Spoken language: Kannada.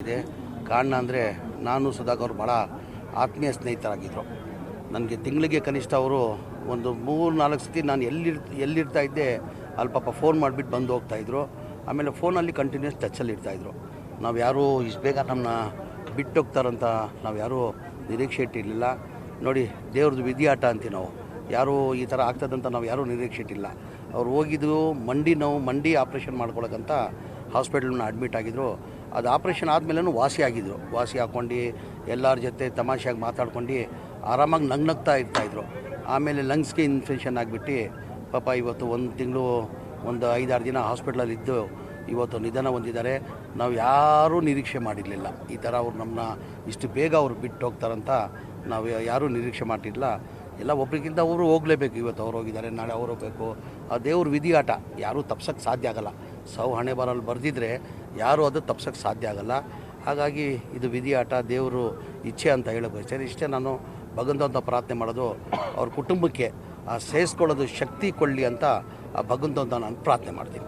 ಆಗಿದೆ. ಕಾರಣ ಅಂದರೆ ನಾನು ಸುಧಾಕರ್ ಭಾಳ ಆತ್ಮೀಯ ಸ್ನೇಹಿತರಾಗಿದ್ದರು. ನನಗೆ ತಿಂಗಳಿಗೆ ಕನಿಷ್ಠ ಅವರು ಒಂದು 3-4 ಸತಿ ನಾನು ಎಲ್ಲಿರ್ತಾ ಇದ್ದೆ ಅಲ್ಲಿ ಪಾಪ ಫೋನ್ ಮಾಡಿಬಿಟ್ಟು ಬಂದು ಹೋಗ್ತಾಯಿದ್ರು. ಆಮೇಲೆ ಫೋನಲ್ಲಿ ಕಂಟಿನ್ಯೂಸ್ ಟಚ್ಚಲ್ಲಿ ಇರ್ತಾಯಿದ್ರು. ನಾವು ಯಾರೂ ಇಷ್ಟು ಬೇಗ ನಮ್ಮನ್ನ ಬಿಟ್ಟೋಗ್ತಾರಂತ ನಾವು ಯಾರೂ ನಿರೀಕ್ಷೆ ಇಟ್ಟಿರಲಿಲ್ಲ. ನೋಡಿ, ದೇವ್ರದ್ದು ವಿಧಿಯಾಟ ಅಂತೀವಿ ನಾವು. ಯಾರೂ ಈ ಥರ ಆಗ್ತದಂತ ನಾವು ಯಾರೂ ನಿರೀಕ್ಷೆ ಇಟ್ಟಿಲ್ಲ. ಅವ್ರು ಹೋಗಿದ್ದು ಮಂಡಿ ಆಪ್ರೇಷನ್ ಮಾಡ್ಕೊಳಕ್ಕಂತ ಹಾಸ್ಪಿಟ್ಲನ್ನ ಅಡ್ಮಿಟ್ ಆಗಿದ್ದರು. ಅದು ಆಪ್ರೇಷನ್ ಆದಮೇಲೂ ವಾಸಿ ಹಾಕ್ಕೊಂಡು ಎಲ್ಲರ ಜೊತೆ ತಮಾಷೆಯಾಗಿ ಮಾತಾಡ್ಕೊಂಡು ಆರಾಮಾಗಿ ನಗ್ನಗ್ತಾ ಇರ್ತಾಯಿದ್ರು. ಆಮೇಲೆ ಲಂಗ್ಸ್ಗೆ ಇನ್ಫೆಕ್ಷನ್ ಆಗಿಬಿಟ್ಟು ಪಾಪ ಇವತ್ತು ಒಂದು ತಿಂಗಳು ಒಂದು 5-6 ದಿನ ಹಾಸ್ಪಿಟ್ಲಲ್ಲಿ ಇದ್ದು ಇವತ್ತು ನಿಧನ ಹೊಂದಿದ್ದಾರೆ. ನಾವು ಯಾರೂ ನಿರೀಕ್ಷೆ ಮಾಡಿರಲಿಲ್ಲ ಈ ಥರ ಅವ್ರು ನಮ್ಮನ್ನ ಇಷ್ಟು ಬೇಗ ಅವ್ರು ಬಿಟ್ಟು ಹೋಗ್ತಾರಂತ ನಾವು ಯಾರೂ ನಿರೀಕ್ಷೆ ಮಾಡಿರಲಿಲ್ಲ. ಎಲ್ಲ ಒಬ್ರಿಗಿಂತ ಅವರು ಹೋಗಲೇಬೇಕು. ಇವತ್ತು ಅವ್ರು ಹೋಗಿದ್ದಾರೆ, ನಾಳೆ ಅವ್ರು ಹೋಗಬೇಕು. ಆ ದೇವ್ರ ವಿಧಿಯಾಟ ಯಾರೂ ತಪ್ಸೋಕ್ಕೆ ಸಾಧ್ಯ ಆಗೋಲ್ಲ. ಸಾವು ಹಣೆ ಬರಲು ಬರೆದಿದ್ರೆ ಯಾರೂ ಅದು ತಪ್ಸೋಕ್ಕೆ ಸಾಧ್ಯ ಆಗೋಲ್ಲ. ಹಾಗಾಗಿ ಇದು ವಿಧಿಯಾಟ, ದೇವರು ಇಚ್ಛೆ ಅಂತ ಹೇಳೋ ಬಯಸ್ತೇನೆ. ಇಷ್ಟೇ ನಾನು ಭಗವಂತ ಪ್ರಾರ್ಥನೆ ಮಾಡೋದು, ಅವ್ರ ಕುಟುಂಬಕ್ಕೆ ಆ ಸಹಿಸ್ಕೊಳ್ಳೋದು ಶಕ್ತಿ ಕೊಡಲಿ ಅಂತ ಆ ಭಗವಂತ ನಾನು ಪ್ರಾರ್ಥನೆ ಮಾಡ್ತೀನಿ.